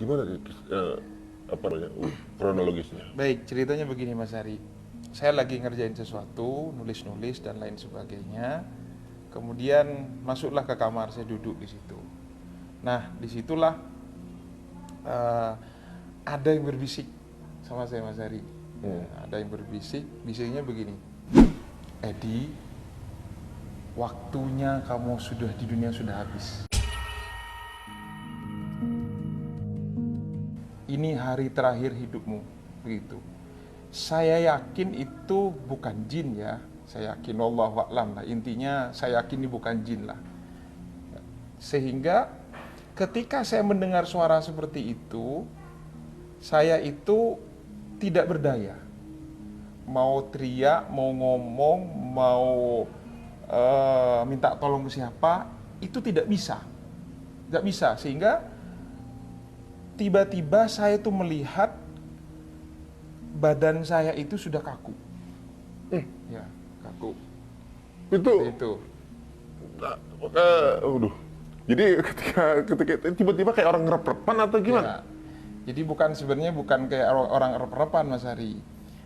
Gimana apa namanya kronologisnya? Baik, ceritanya begini Mas Hari. Saya lagi ngerjain sesuatu, nulis-nulis dan lain sebagainya. Kemudian masuklah ke kamar, saya duduk di situ. Nah, disitulah ada yang berbisik sama saya Mas Hari. Ada yang berbisik, bisiknya begini. Edi, waktunya kamu sudah di dunia sudah habis. Ini hari terakhir hidupmu, begitu. Saya yakin itu bukan jin ya. Saya yakin wallahu a'lam lah. Intinya saya yakin ini bukan jin lah. Sehingga ketika saya mendengar suara seperti itu, saya itu tidak berdaya. Mau teriak, mau ngomong, mau minta tolong ke siapa, itu tidak bisa. Tidak bisa, sehingga tiba-tiba saya tuh melihat badan saya itu sudah kaku. Ya, kaku. Itu. Itu. Jadi ketika tiba-tiba kayak orang ngerep-repan atau gimana? Ya. Jadi sebenarnya bukan kayak orang rep-repan Mas Hari.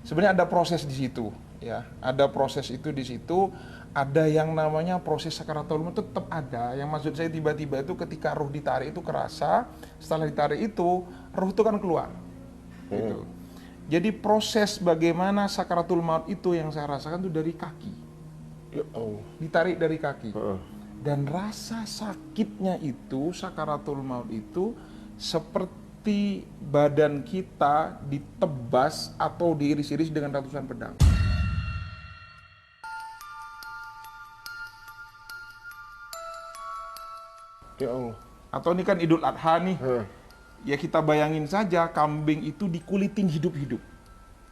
Sebenarnya ada proses di situ, ya. Ada proses itu di situ, ada yang namanya proses sakaratul maut tetap ada. Yang maksud saya tiba-tiba itu ketika ruh ditarik itu kerasa, setelah ditarik itu ruh itu kan keluar. Gitu. Jadi proses bagaimana sakaratul maut itu yang saya rasakan itu dari kaki. Ya Allah. Ditarik dari kaki. Dan rasa sakitnya itu, sakaratul maut itu seperti badan kita ditebas atau diiris-iris dengan ratusan pedang. Ya Allah. Atau ini kan Idul Adha nih. Ya kita bayangin saja kambing itu dikulitin hidup-hidup.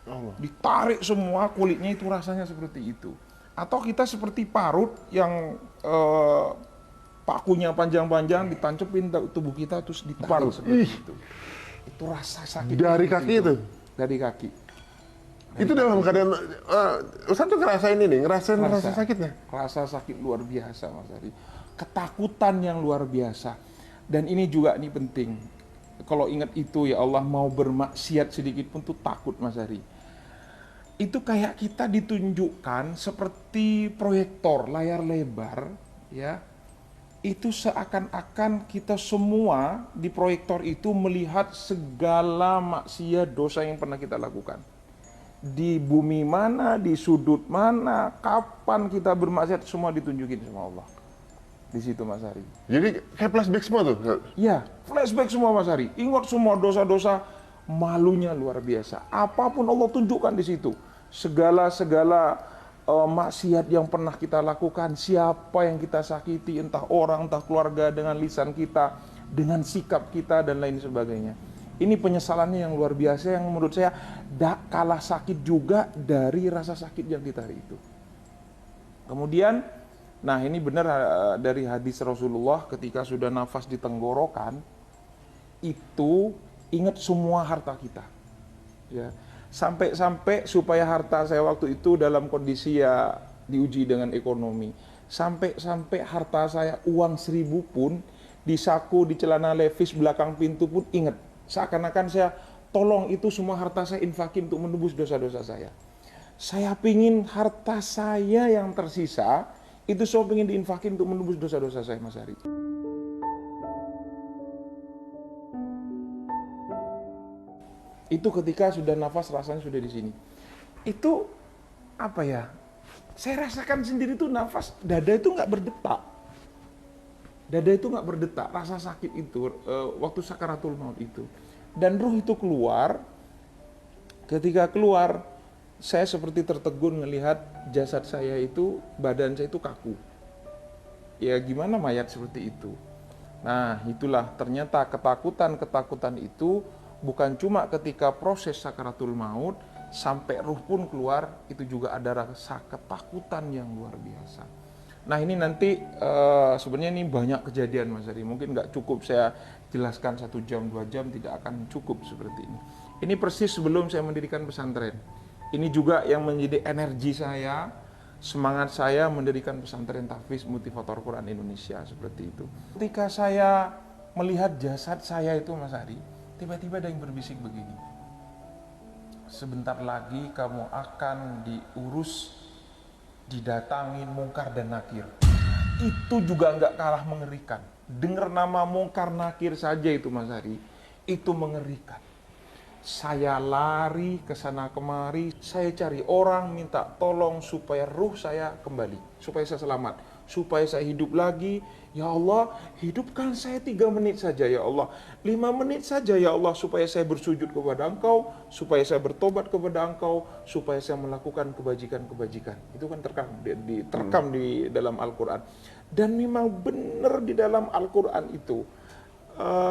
Allah. Ditarik semua kulitnya itu rasanya seperti itu. Atau kita seperti parut yang pakunya panjang-panjang ditancepin tubuh kita terus ditarik Parut. seperti itu. Itu rasa sakit Dari kaki itu? Dari kaki. Itu dalam keadaan Ustaz tuh ngerasain ini, ngerasain rasa sakitnya. Rasa sakit luar biasa Mas Ari. Ketakutan yang luar biasa. Dan ini juga nih penting. Kalau ingat itu ya Allah, mau bermaksiat sedikit pun tuh takut Mas Ari. Itu kayak kita ditunjukkan seperti proyektor layar lebar ya. Itu seakan-akan kita semua di proyektor itu melihat segala maksiat dosa yang pernah kita lakukan. Di bumi mana, di sudut mana, kapan kita bermaksiat, semua ditunjukin sama Allah. Di situ Mas Hari. Jadi kayak flashback semua tuh. Ya, flashback semua Mas Hari. Ingat semua dosa-dosa, malunya luar biasa. Apapun Allah tunjukkan di situ. Segala maksiat yang pernah kita lakukan, siapa yang kita sakiti, entah orang, entah keluarga, dengan lisan kita, dengan sikap kita, dan lain sebagainya. Ini penyesalannya yang luar biasa, yang menurut saya tak kalah sakit juga dari rasa sakit yang ditari itu. Kemudian, nah ini benar dari hadis Rasulullah ketika sudah nafas di tenggorokan, itu ingat semua harta kita. Ya. Sampai supaya harta saya waktu itu dalam kondisi ya diuji dengan ekonomi. Sampai harta saya uang 1.000 pun di saku, di celana levis belakang pintu pun ingat. Seakan-akan saya tolong itu semua harta saya infakin untuk menebus dosa-dosa saya. Saya pingin harta saya yang tersisa itu saya pingin diinfakin untuk menebus dosa-dosa saya Mas Hari. Itu ketika sudah nafas rasanya sudah di sini. Itu apa ya? Saya rasakan sendiri tuh nafas dada itu nggak berdetak. Dada itu nggak berdetak, rasa sakit itu waktu sakaratul maut itu. Dan ruh itu keluar. Ketika keluar, saya seperti tertegun melihat jasad saya itu, badan saya itu kaku. Ya gimana mayat seperti itu? Nah itulah ternyata ketakutan itu bukan cuma ketika proses sakaratul maut, sampai ruh pun keluar, itu juga ada rasa ketakutan yang luar biasa. Nah ini nanti sebenarnya ini banyak kejadian Mas Ari, mungkin nggak cukup saya jelaskan 1 jam 2 jam, tidak akan cukup seperti ini. Ini persis sebelum saya mendirikan pesantren. Ini juga yang menjadi energi saya, semangat saya mendirikan pesantren Tahfiz Motivator Quran Indonesia seperti itu. Ketika saya melihat jasad saya itu Mas Ari, tiba-tiba ada yang berbisik begini, sebentar lagi kamu akan diurus, didatangin mungkar dan nakir. Itu juga nggak kalah mengerikan. Dengar nama mungkar nakir saja itu Mas Hari, itu mengerikan. Saya lari ke sana kemari, saya cari orang minta tolong supaya ruh saya kembali, supaya saya selamat, supaya saya hidup lagi. Ya Allah, hidupkan saya 3 menit saja ya Allah, 5 menit saja ya Allah, supaya saya bersujud kepada Engkau, supaya saya bertobat kepada Engkau, supaya saya melakukan kebajikan-kebajikan. Itu kan terekam di dalam Al-Quran. Dan memang benar di dalam Al-Quran itu,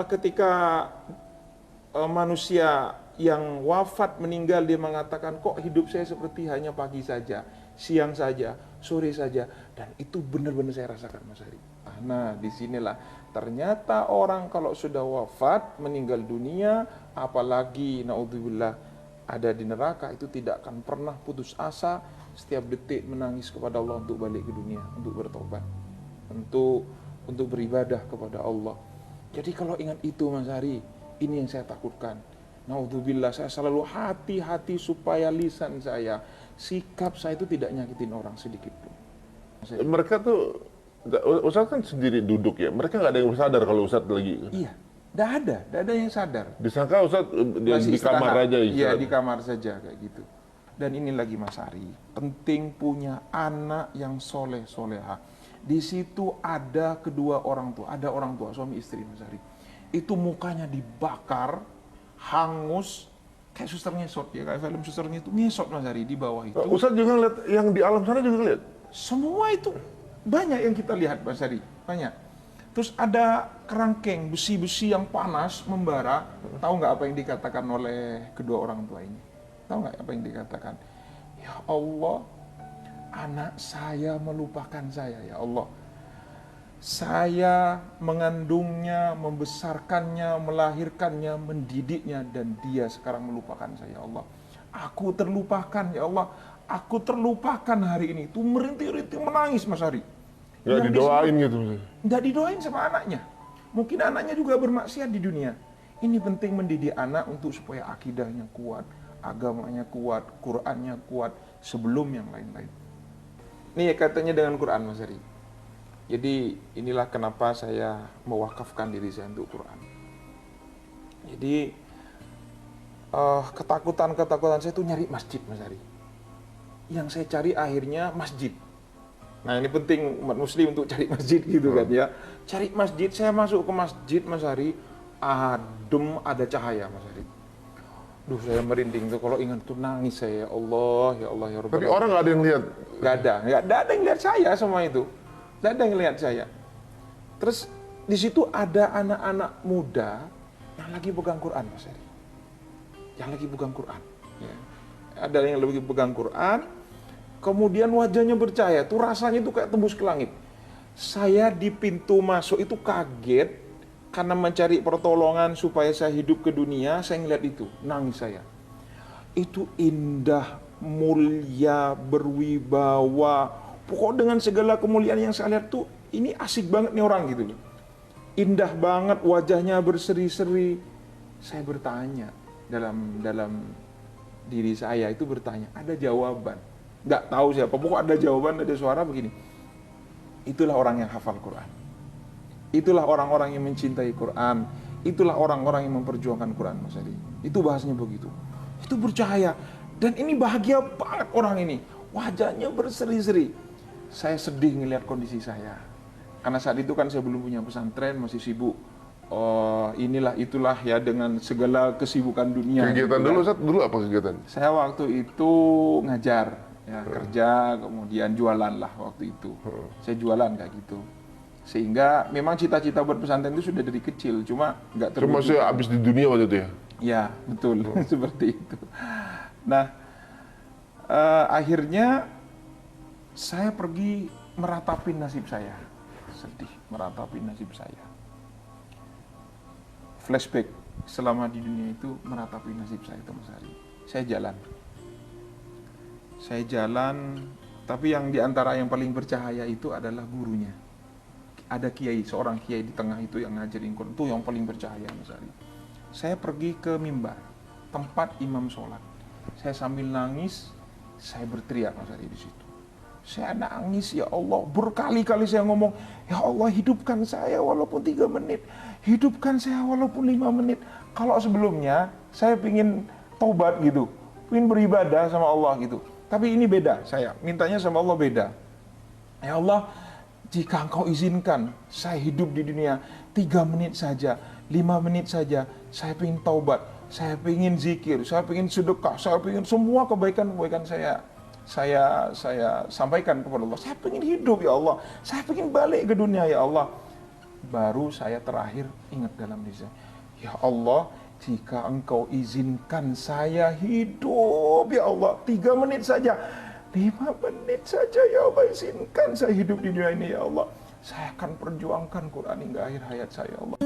ketika manusia yang wafat meninggal, dia mengatakan, kok hidup saya seperti hanya pagi saja, siang saja, sore saja. Dan itu benar-benar saya rasakan Mas Hari. Nah disinilah ternyata orang kalau sudah wafat meninggal dunia, apalagi naudzubillah ada di neraka, itu tidak akan pernah putus asa, setiap detik menangis kepada Allah untuk balik ke dunia, untuk bertobat, untuk beribadah kepada Allah. Jadi kalau ingat itu Mas Hari, ini yang saya takutkan. Naudzubillah, saya selalu hati-hati supaya lisan saya, sikap saya itu tidak nyakitin orang sedikit pun. Mereka tuh, Ustadz kan sendiri duduk ya, mereka nggak ada yang sadar kalau Ustadz lagi. Iya, nggak ada yang sadar. Disangka Ustadz di kamar aja. Iya, di kamar saja kayak gitu. Dan ini lagi Mas Ari, penting punya anak yang soleh soleha. Di situ ada kedua orang tua, ada orang tua suami istri Mas Ari. Itu mukanya dibakar, hangus, kayak suster ngesot ya, kayak film susternya itu ngesot Mas Ari di bawah itu. Ustadz juga lihat yang di alam sana juga lihat. Semua itu banyak yang kita lihat Mas Ari, banyak. Terus ada kerangkeng, besi-besi yang panas membara. Tahu nggak apa yang dikatakan oleh kedua orang tua ini? Tahu nggak apa yang dikatakan? Ya Allah, anak saya melupakan saya ya Allah. Saya mengandungnya, membesarkannya, melahirkannya, mendidiknya, dan dia sekarang melupakan saya ya Allah. Aku terlupakan ya Allah, aku terlupakan hari ini. Itu merintih-rintih menangis Mas Ari. Nggak didoain gitu. Nggak didoain sama anaknya. Mungkin anaknya juga bermaksiat di dunia. Ini penting mendidik anak untuk supaya akidahnya kuat, agamanya kuat, Qur'annya kuat sebelum yang lain-lain. Ini katanya dengan Qur'an Mas Ari. Jadi inilah kenapa saya mewakafkan diri saya untuk Quran. Jadi ketakutan saya itu nyari masjid Mas Ari. Yang saya cari akhirnya masjid. Nah ini penting umat muslim untuk cari masjid gitu kan ya. Cari masjid, saya masuk ke masjid Mas Ari, adem, ada cahaya Mas Ari. Duh saya merinding tuh kalau ingat tuh, nangis saya, ya Allah ya Rabbal. Tapi orang nggak ada yang lihat. Nggak ada yang lihat saya semua itu. Nggak ada yang lihat saya. Terus di situ ada anak-anak muda yang lagi pegang Quran Mas Ari. Yang lagi pegang Quran. Ya. Ada yang lagi pegang Quran. Kemudian wajahnya bercahaya, tuh rasanya itu kayak tembus ke langit. Saya di pintu masuk itu kaget karena mencari pertolongan supaya saya hidup ke dunia. Saya ngeliat itu, nangis saya. Itu indah, mulia, berwibawa. Pokok dengan segala kemuliaan yang saya lihat tuh, ini asik banget nih orang gitu. Indah banget, wajahnya berseri-seri. Saya bertanya dalam diri saya itu bertanya, ada jawaban. Nggak tahu siapa, pokok ada jawaban, ada suara begini. Itulah orang yang hafal Quran. Itulah orang-orang yang mencintai Quran. Itulah orang-orang yang memperjuangkan Quran Mas Adi. Itu bahasanya begitu. Itu bercahaya. Dan ini bahagia banget orang ini. Wajahnya berseri-seri. Saya sedih ngelihat kondisi saya. Karena saat itu kan saya belum punya pesantren, masih sibuk. Inilah itulah ya dengan segala kesibukan dunia. Kegiatan gitu, dulu, Ustaz, dulu apa kegiatan? Saya waktu itu ngajar, ya kerja, kemudian jualan lah waktu itu. Saya jualan kayak gitu. Sehingga memang cita-cita buat pesantren itu sudah dari kecil, cuma nggak terwujud. Cuma saya habis di dunia waktu itu ya? Ya, betul. Seperti itu. Nah, akhirnya saya pergi meratapi nasib saya. Sedih, meratapi nasib saya. Flashback selama di dunia itu meratapi nasib saya itu Mas Ari. Saya jalan, tapi yang diantara yang paling bercahaya itu adalah gurunya. Ada kiai, seorang kiai di tengah itu yang ngajarin Quran, itu yang paling bercahaya Mas Ari. saya pergi ke mimbar, tempat imam sholat. Saya sambil nangis, saya berteriak Mas Ari di situ. Saya nangis, ya Allah, berkali-kali saya ngomong, ya Allah hidupkan saya walaupun 3 menit, hidupkan saya walaupun 5 menit. Kalau sebelumnya saya pingin taubat gitu, pingin beribadah sama Allah gitu. Tapi ini beda, saya mintanya sama Allah beda. Ya Allah, jika Engkau izinkan saya hidup di dunia 3 menit saja, 5 menit saja, saya pingin taubat, saya pingin zikir, saya pingin sedekah, saya pingin semua kebaikan-kebaikan saya sampaikan kepada Allah. Saya pengen hidup ya Allah, saya pengen balik ke dunia ya Allah. Baru saya terakhir ingat dalam diri saya, ya Allah, jika Engkau izinkan saya hidup ya Allah 3 menit saja, 5 menit saja ya Allah, izinkan saya hidup di dunia ini ya Allah. Saya akan perjuangkan Quran hingga akhir hayat saya ya Allah.